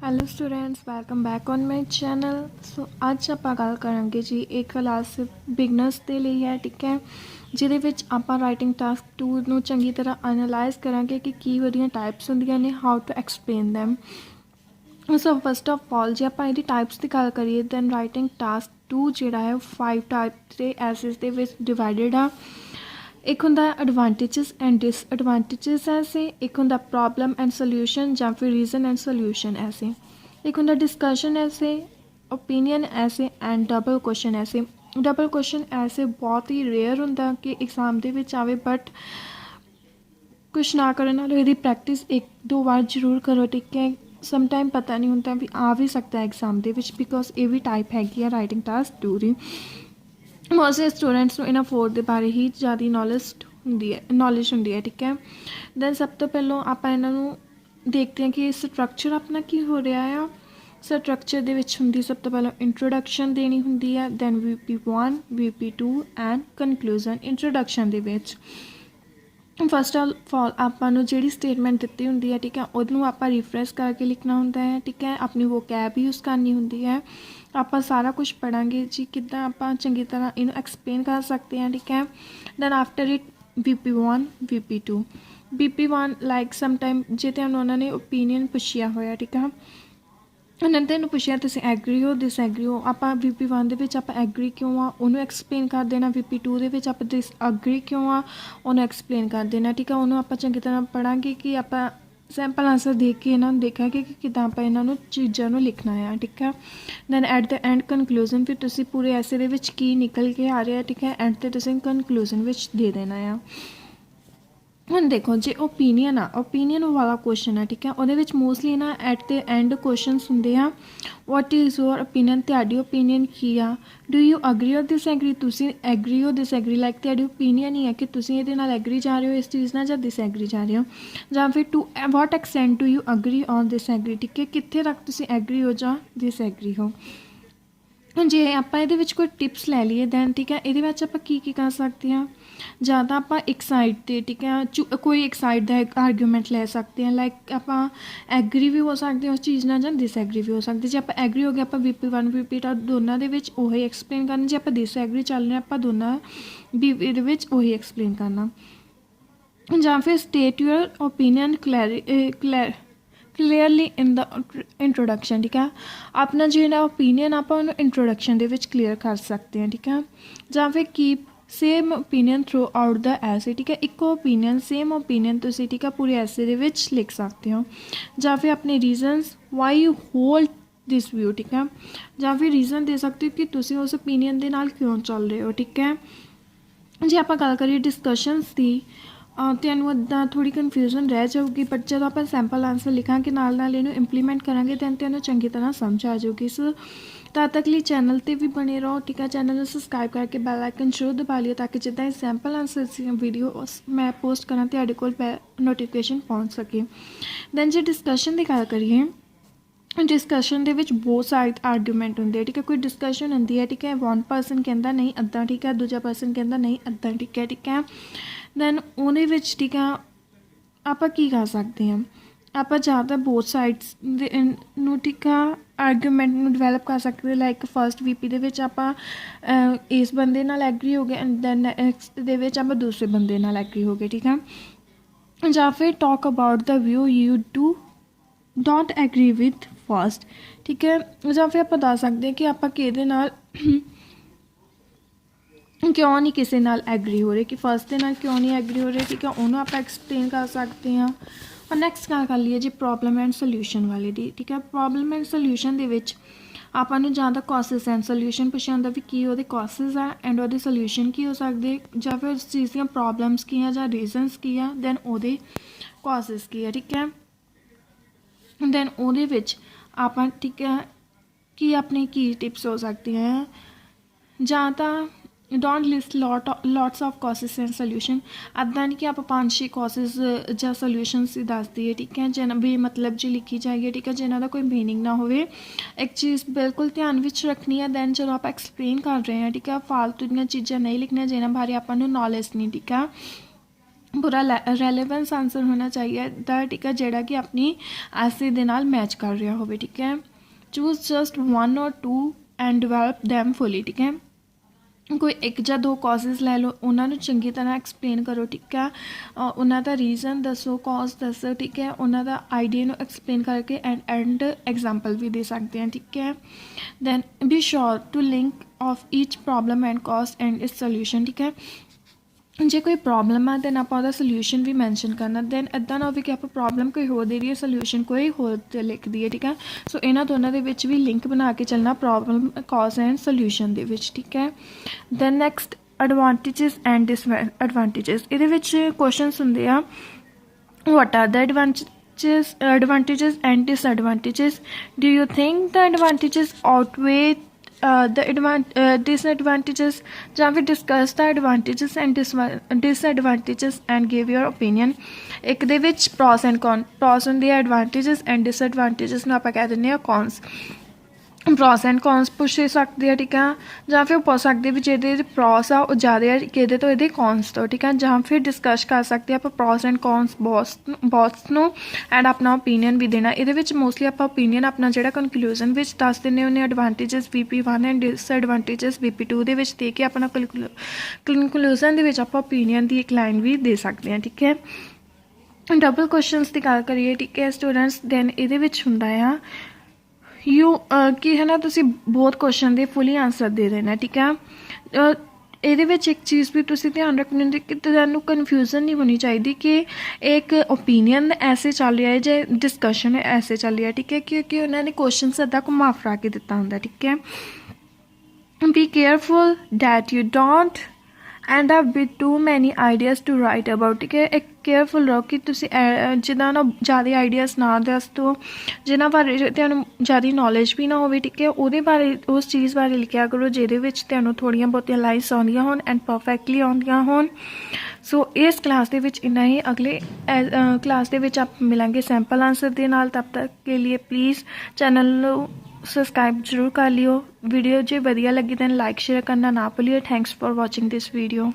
Hello students, welcome back on my channel. So ਅੱਜ ਆਪਾਂ ਗੱਲ ਕਰਾਂਗੇ ਜੀ एक क्लास बिगनर्स ਦੇ ਲਈ है, ठीक है, ਜਿਹਦੇ ਵਿੱਚ ਆਪਾਂ ਰਾਈਟਿੰਗ ਟਾਸਕ 2 ਨੂੰ ਚੰਗੀ ਤਰ੍ਹਾਂ ਐਨਾਲਾਈਜ਼ ਕਰਾਂਗੇ ਕਿ ਕੀ ਉਹਦੀਆਂ ਟਾਈਪਸ ਹੁੰਦੀਆਂ ਨੇ, how to explain them। So first of all ਜੇ ਆਪਾਂ ਇਹਦੀ ਟਾਈਪਸ ਦੀ ਗੱਲ ਕਰੀਏ ਦੈਨ ਰਾਈਟਿੰਗ ਟਾਸਕ 2 ਜਿਹੜਾ ਹੈ 5 ਟਾਈਪ ਦੇ ਐਸੇਸ ਦੇ ਵਿੱਚ ਡਿਵਾਈਡਡ ਆ। एक होंदा एडवांटेजेस एंड डिसएडवांटेजेस ऐसे, एक होंदा प्रॉब्लम एंड सोल्यूशन या फिर रीजन एंड सोल्यूशन ऐसे, एक होंदा डिस्कशन ऐसे, ओपीनियन ऐसे एंड डबल क्वेश्चन ऐसे। डबल क्वेश्चन ऐसे बहुत ही रेयर होंदा कि एग्जाम दे विच आवे, बट कुछ ना करने नाल इहदी प्रैक्टिस एक दो बार जरूर करो, ठीक है। समटाइम पता नहीं होंदा भी आ भी सकता है एग्जाम दे विच, बिकॉज ये भी टाइप हैगी है राइटिंग टास्क 2 दी। मोस्टली स्टूडेंट्स को इन्हां 4 ਦੇ ਬਾਰੇ ਹੀ ज़्यादा नॉलेज ਹੁੰਦੀ है, ठीक है। दैन सब तो पहलों आप इन्हां नूं देखते हैं कि स्ट्रक्चर अपना की हो रहा है। स्ट्रक्चर दे विच हुंदी सब तो पहलों इंट्रोडक्शन देनी हुंदी है, then VP1 VP2 and conclusion. Introduction दे विच फस्ट ऑफ ऑल आपां नूं जिहड़ी स्टेटमेंट दित्ती हुंदी है, ठीक है, उहनूं आपां रिफ्रेश करके लिखना हुंदा है, ठीक है। अपनी वो कैब यूज़ करनी हुंदी है। आपां सारा कुछ पढ़ांगे जी किद्दां आपां चंगी तरह इनूं एक्सप्लेन कर सकते हैं, ठीक है। Then after it VP1 VP2 VP1 like sometime जे तुहानूं उन्होंने ओपीनियन पुछिया होया, ठीक है, उन्होंने तेनों पुछिया तुसीं एग्री हो डिसएग्री हो, आपां VP1 दे विच आपां एग्री क्यों आ उन्होंने एक्सप्लेन कर देना, VP2 दे विच आपां डिसएग्री क्यों आ उन्होंने एक्सप्लेन कर देना, ठीक है। उन्होंने आपां चंगी तरह पढ़ांगे कि आपां सैंपल आंसर देख के इन्होंने देखेंगे कि किद्दां आपां इन्होंने चीज़ों नूं लिखना है, ठीक है। Then at the end conclusion फिर तुसीं पूरे ऐसे दे विच की निकल के आ रहा है, ठीक है, एंड ते तुसीं कनक्लूजन विच दे देना है। ਹੁਣ देखो जे ओपीनियन वाला क्वेश्चन है, ठीक है, ਉਹਦੇ ਵਿੱਚ मोस्टली ना एट द एंड क्वेश्चनस ਹੁੰਦੇ ਆ। व्हाट इज़ योर ओपीनियन, ਤੁਹਾਡੀ ओपीनियन ਕੀ ਆ। डू यू अग्री और डिसएग्री, ਤੁਸੀਂ एग्री हो डिसएग्री, लाइक ਤੁਹਾਡੀ ओपीनियन ही है कि ਤੁਸੀਂ ਇਹਦੇ ਨਾਲ एग्री जा रहे हो इस चीज़ ਨਾਲ ਜਾਂ डिसएग्री जा रहे हो, ਜਾਂ फिर to what extent do you agree और डिसएग्री, ठीक है, कित्थे तक ਤੁਸੀਂ एग्री हो ਜਾਂ डिसएग्री हो। ਹੁਣ ਜੇ ਆਪਾਂ ਇਹਦੇ ਵਿੱਚ ਕੋਈ ਟਿਪਸ ਲੈ ਲਈਏ ਦੈਨ, ਠੀਕ ਹੈ, ਇਹਦੇ ਵਿੱਚ ਆਪਾਂ ਕੀ ਕੀ ਕਰ ਸਕਦੇ ਹਾਂ। ਜਾਂ ਤਾਂ ਆਪਾਂ ਇੱਕ ਸਾਈਡ 'ਤੇ, ਠੀਕ ਹੈ, ਕੋਈ ਇੱਕ ਸਾਈਡ ਦਾ ਆਰਗੂਮੈਂਟ ਲੈ ਸਕਦੇ ਹਾਂ, ਲਾਈਕ ਆਪਾਂ ਐਗਰੀ ਵੀ ਹੋ ਸਕਦੇ ਉਸ ਚੀਜ਼ ਨਾਲ ਜਾਂ ਡਿਸਐਗਰੀ ਵੀ ਹੋ ਸਕਦੇ। ਜੇ ਆਪਾਂ ਐਗਰੀ ਹੋ ਗਏ ਆਪਾਂ VP1 VP2 ਦੋਨਾਂ ਦੇ ਵਿੱਚ ਉਹੀ ਐਕਸਪਲੇਨ ਕਰਨਾ, ਜੇ ਆਪਾਂ ਡਿਸਐਗਰੀ ਚੱਲ ਰਹੇ ਆਪਾਂ ਦੋਨਾਂ VP ਦੇ ਵਿੱਚ ਉਹੀ ਐਕਸਪਲੇਨ ਕਰਨਾ। ਜਾਂ ਫਿਰ state your opinion clearly in the introduction, ठीक है, अपना ਜਿਹੜਾ ओपीनियन ਆਪਾਂ ਉਹਨੂੰ इंट्रोडक्शन ਦੇ ਵਿੱਚ क्लीयर कर सकते हैं, ठीक है। ਜਾਂ ਫਿਰ keep same opinion through out the ऐसे, ठीक है, इको ओपीनियन सेम ओपीनियन तुसीं, ठीक है, पूरे ऐसे ਦੇ ਵਿੱਚ लिख सकते हो। ਜਾਂ ਫਿਰ अपने reasons why you hold this view, ठीक है, ਜਾਂ ਫਿਰ रीजन ਦੇ सकते हो कि ਤੁਸੀਂ ਉਸ ओपीनियन ਦੇ ਨਾਲ ਕਿਉਂ ਚੱਲ ਰਹੇ ਹੋ, ठीक है। ਜੇ ਆਪਾਂ ਗੱਲ ਕਰੀਏ ਡਿਸਕਸ਼ਨਸ ਦੀ ਤੁਹਾਨੂੰ ਇੱਦਾਂ ਥੋੜ੍ਹੀ ਕਨਫਿਊਜ਼ਨ ਰਹਿ ਜਾਊਗੀ, ਬਟ ਜਦੋਂ ਆਪਾਂ ਸੈਂਪਲ ਆਂਸਰ ਲਿਖਾਂਗੇ ਨਾਲ ਨਾਲ ਇਹਨੂੰ ਇੰਪਲੀਮੈਂਟ ਕਰਾਂਗੇ ਤਾਂ ਤੁਹਾਨੂੰ ਚੰਗੀ ਤਰ੍ਹਾਂ ਸਮਝ ਆ ਜਾਊਗੀ। ਸੋ ਤਦ ਤੱਕ ਲਈ ਚੈਨਲ 'ਤੇ ਵੀ ਬਣੇ ਰਹੋ, ਠੀਕ ਹੈ, ਚੈਨਲ ਨੂੰ ਸਬਸਕ੍ਰਾਈਬ ਕਰਕੇ ਬੈਲ ਆਈਕਨ ਜ਼ਰੂਰ ਦਬਾ ਲਿਓ ਤਾਂ ਕਿ ਜਿੱਦਾਂ ਇਹ ਸੈਂਪਲ ਆਂਸਰ ਦੀਆਂ ਵੀਡੀਓ ਮੈਂ ਪੋਸਟ ਕਰਾਂ ਤੁਹਾਡੇ ਕੋਲ ਨੋਟੀਫਿਕੇਸ਼ਨ ਪਹੁੰਚ ਸਕੇ। ਦੈਨ ਜੇ ਡਿਸਕਸ਼ਨ ਦੀ ਗੱਲ ਕਰੀਏ डिस्कशन ਦੇ ਵਿੱਚ ਬਹੁਤ ਸਾਰੇ ਆਰਗੂਮੈਂਟ ਹੁੰਦੇ ਆ, ਠੀਕ ਹੈ। ਕੋਈ ਡਿਸਕਸ਼ਨ ਹੁੰਦੀ ਹੈ, ਠੀਕ ਹੈ, ਵਨ ਪਰਸਨ ਕਹਿੰਦਾ ਨਹੀਂ ਅੱਧਾ, ਠੀਕ ਹੈ, ਦੂਜਾ ਪਰਸਨ ਕਹਿੰਦਾ ਨਹੀਂ ਅੱਧਾ, ਠੀਕ ਹੈ, ਠੀਕ ਹੈ। ਦੈਨ ਉਹਦੇ ਵਿੱਚ, ਠੀਕ ਆ, ਆਪਾਂ ਕੀ ਕਰ ਸਕਦੇ ਹਾਂ, ਆਪਾਂ ਜ਼ਿਆਦਾ ਬਹੁਤ ਸਾਈਡਸ ਦੇ ਨੂੰ, ਠੀਕ ਆ, ਆਰਗੂਮੈਂਟ ਨੂੰ ਡਿਵੈਲਪ ਕਰ ਸਕਦੇ। ਲਾਈਕ ਫਸਟ VP ਦੇ ਵਿੱਚ ਆਪਾਂ ਇਸ ਬੰਦੇ ਨਾਲ ਐਗਰੀ ਹੋ ਗਏ ਐਂਡ ਦੈਨ ਨੈਕਸਟ ਦੇ ਵਿੱਚ ਆਪਾਂ ਦੂਸਰੇ ਬੰਦੇ ਨਾਲ ਐਗਰੀ ਹੋ ਗਏ, ਠੀਕ ਆ। ਜਾਂ ਫਿਰ talk about the view you don't agri with first, ਠੀਕ ਹੈ। ਜਾਂ ਫਿਰ ਆਪਾਂ ਦੱਸ ਸਕਦੇ ਹਾਂ ਕਿ ਆਪਾਂ ਕਿਹਦੇ ਨਾਲ ਕਿਉਂ ਨਹੀਂ ਕਿਸੇ ਨਾਲ ਐਗਰੀ ਹੋ ਰਹੇ, ਕਿ ਫਸਟ ਦੇ ਨਾਲ ਕਿਉਂ ਨਹੀਂ ਐਗਰੀ ਹੋ ਰਹੇ, ਠੀਕ ਹੈ, ਉਹਨੂੰ ਆਪਾਂ ਐਕਸਪਲੇਨ ਕਰ ਸਕਦੇ ਹਾਂ। ਔਰ ਨੈਕਸਟ ਗੱਲ ਕਰ ਲਈਏ ਜੀ ਪ੍ਰੋਬਲਮ ਐਂਡ ਸੋਲਿਊਸ਼ਨ ਵਾਲੇ ਦੀ, ਠੀਕ ਹੈ। ਪ੍ਰੋਬਲਮ ਐਂਡ ਸੋਲਿਊਸ਼ਨ ਦੇ ਵਿੱਚ ਆਪਾਂ ਨੂੰ ਜਾਂ ਤਾਂ ਕਾਜ਼ਸ ਐਂਡ ਸੋਲਿਊਸ਼ਨ ਪੁੱਛਿਆ ਹੁੰਦਾ ਵੀ ਕੀ ਉਹਦੇ ਕਾਜ਼ਸ ਆ ਐਂਡ ਉਹਦੇ ਸੋਲਿਊਸ਼ਨ ਕੀ ਹੋ ਸਕਦੇ, ਜਾਂ ਫਿਰ ਉਸ ਚੀਜ਼ ਦੀਆਂ ਪ੍ਰੋਬਲਮਸ ਕੀ ਆ ਜਾਂ ਰੀਜ਼ਨਸ ਕੀ ਆ, ਦੈਨ ਉਹਦੇ ਕਾਜ਼ਸ ਕੀ ਆ, ਠੀਕ ਹੈ। ਦੈਨ ਉਹਦੇ ਵਿੱਚ ਆਪਾਂ, ਠੀਕ ਹੈ, ਕਿ ਆਪਣੇ ਕੀ ਟਿਪਸ ਹੋ ਸਕਦੀਆਂ ਆ। ਜਾਂ ਤਾਂ don't list lots of causes and solution, ਇੱਦਾਂ ਨਹੀਂ ਕਿ ਆਪਾਂ 5-6 ਕਾਜ਼ਸ ਜਾਂ ਸੋਲਿਊਸ਼ਨਸ ਹੀ ਦੱਸ ਦਈਏ, ਠੀਕ ਹੈ, ਜਿਹਨਾਂ ਵੀ ਮਤਲਬ ਜੀ ਲਿਖੀ ਜਾਈਏ, ਠੀਕ ਹੈ, ਜਿਹਨਾਂ ਦਾ ਕੋਈ ਮੀਨਿੰਗ ਨਾ ਹੋਵੇ। ਇੱਕ ਚੀਜ਼ ਬਿਲਕੁਲ ਧਿਆਨ ਵਿੱਚ ਰੱਖਣੀ ਹੈ, ਦੈਨ ਜਦੋਂ ਆਪਾਂ ਐਕਸਪਲੇਨ ਕਰ ਰਹੇ ਹਾਂ, ਠੀਕ ਹੈ, ਫਾਲਤੂ ਦੀਆਂ ਚੀਜ਼ਾਂ ਨਹੀਂ ਲਿਖਣੀਆਂ ਜਿਹਨਾਂ ਬਾਰੇ ਆਪਾਂ ਨੂੰ ਨੌਲੇਜ ਨਹੀਂ, ਠੀਕ ਹੈ। पूरा रैलेवेंस आंसर होना चाहिए ठीक है, जोड़ा कि अपनी ऐसे दे नाल मैच कर रहा हो। ठीक है, चूज जस्ट 1 और 2 एंड डिवेलप दैम फुली। ठीक है, कोई एक या 2 कॉजेज लै लो, उन्होंने चंगी तरह एक्सप्लेन करो। ठीक है, उन्हों का रीजन दसो, कॉज दसो। ठीक है, उन्हों का आइडिया नू एक्सप्लेन करके एंड एग्जाम्पल भी दे सकते हैं। ठीक है, then be sure to link of each problem and cause and its solution. ठीक है, जे कोई प्रॉब्लम है दैन आप सोल्यूशन भी मैंशन करना। दैन इदा ना हो कि आप प्रॉब्लम कोई होर दे रही है, सोल्यूशन कोई होर लिख दी है। ठीक है, सो इन्हों दोनों के भी लिंक बना के चलना, प्रॉब्लम कॉज एंड सोल्यूशन दे विच। ठीक है, then next advantages and disadvantages. ये क्वेश्चन होंगे आ, what are the advantages and disadvantages? Do you think the advantages outweigh disadvantages? ਜਾਂ ਫਿਰ discuss the advantages and disadvantages and give your opinion। ਇੱਕ ਦੇ ਵਿੱਚ pros and cons, pros ਹੁੰਦੇ ਆ advantages and disadvantages ਨੂੰ ਆਪਾਂ ਕਹਿ ਦਿੰਦੇ ਆ cons। ਪ੍ਰੋਸ ਐਂਡ ਕੌਨਸ ਪੁੱਛ ਸਕਦੇ ਆ। ਠੀਕ ਆ, ਜਾਂ ਫਿਰ ਪੁੱਛ ਸਕਦੇ ਵੀ ਜਿਹਦੇ ਪ੍ਰੋਸ ਆ ਉਹ ਜ਼ਿਆਦਾ ਹੈ ਕਿਹਦੇ ਤੋਂ, ਇਹਦੇ ਕੌਨਸ ਤੋਂ। ਠੀਕ ਆ, ਜਾਂ ਫਿਰ ਡਿਸਕਸ ਕਰ ਸਕਦੇ ਆਪਾਂ ਪ੍ਰੋਸ ਐਂਡ ਕੌਨਸ ਬੋਥ ਨੂੰ ਐਂਡ ਆਪਣਾ ਓਪੀਨੀਅਨ ਵੀ ਦੇਣਾ। ਇਹਦੇ ਵਿੱਚ ਮੋਸਟਲੀ ਆਪਾਂ ਓਪੀਨੀਅਨ ਆਪਣਾ ਜਿਹੜਾ ਕਨਕਲੂਜਨ ਵਿੱਚ ਦੱਸ ਦਿੰਦੇ ਹੁੰਦੇ, advantages VP1 and disadvantages VP2 ਦੇ ਵਿੱਚ ਦੇ ਕੇ ਆਪਣਾ ਕਨਕਲੂਜਨ ਦੇ ਵਿੱਚ ਆਪਾਂ ਓਪੀਨੀਅਨ ਦੀ ਇੱਕ ਲਾਈਨ ਵੀ ਦੇ ਸਕਦੇ ਹਾਂ। ਠੀਕ ਹੈ, ਡਬਲ ਕੁਐਸਚਨਸ ਦੀ ਗੱਲ ਕਰੀਏ। ਠੀਕ ਹੈ ਸਟੂਡੈਂਟਸ, ਦੈਨ ਇਹਦੇ ਵਿੱਚ ਹੁੰਦਾ ਆ कि है ना तुसी बहुत क्वेश्चन दे फुली आंसर दे देना। ठीक है, ਇਹਦੇ ਵਿੱਚ ਇੱਕ ਚੀਜ਼ ਵੀ ਤੁਸੀਂ ਧਿਆਨ ਰੱਖਣੀ ਹੁੰਦੀ ਕਿ ਤੁਹਾਨੂੰ ਕਨਫਿਊਜ਼ਨ ਨਹੀਂ ਹੋਣੀ ਚਾਹੀਦੀ ਕਿ ਇੱਕ ਓਪੀਨੀਅਨ ਐਸੇ ਚੱਲ ਰਿਹਾ ਹੈ ਜਾਂ ਡਿਸਕਸ਼ਨ ਐਸੇ ਚੱਲ ਰਿਹਾ। ਠੀਕ ਹੈ, ਕਿਉਂਕਿ ਉਹਨਾਂ ਨੇ ਕੁਐਸਚਨਸ ਅੱਧਾ ਘੁਮਾ ਫਿਰਾ ਕੇ ਦਿੱਤਾ ਹੁੰਦਾ। ਠੀਕ ਹੈ, be careful that you don't end up with too many ideas to write about. ਠੀਕ ਹੈ, ਇੱਕ ਕੇਅਰਫੁਲ ਰਹੋ ਕਿ ਤੁਸੀਂ ਜਿੱਦਾਂ ਨਾ ਜ਼ਿਆਦਾ ਆਈਡੀਆਜ਼ ਨਾ ਦੱਸ ਦਿਓ, ਜਿਨ੍ਹਾਂ ਬਾਰੇ ਤੁਹਾਨੂੰ ਜ਼ਿਆਦਾ ਨੌਲੇਜ ਵੀ ਨਾ ਹੋਵੇ। ਠੀਕ ਹੈ, ਉਹਦੇ ਬਾਰੇ ਉਸ ਚੀਜ਼ ਬਾਰੇ ਲਿਖਿਆ ਕਰੋ ਜਿਹਦੇ ਵਿੱਚ ਤੁਹਾਨੂੰ ਥੋੜ੍ਹੀਆਂ ਬਹੁਤੀਆਂ ਲਾਈਨਸ ਆਉਂਦੀਆਂ ਹੋਣ ਐਂਡ ਪਰਫੈਕਟਲੀ ਆਉਂਦੀਆਂ ਹੋਣ। ਸੋ ਇਸ ਕਲਾਸ ਦੇ ਵਿੱਚ ਇੰਨਾ ਹੀ, ਅਗਲੇ ਕਲਾਸ ਦੇ ਵਿੱਚ ਆਪਾਂ ਮਿਲਾਂਗੇ ਸੈਂਪਲ ਆਂਸਰ ਦੇ ਨਾਲ। ਤਬ ਤੱਕ ਕੇ ਲਈ ਪਲੀਜ਼ ਚੈਨਲ ਨੂੰ ਸਬਸਕ੍ਰਾइब जरूर कर लियो। वीडियो जो बढ़िया लगी दैन लाइक शेयर करना ना भूलिए। Thanks for watching this video.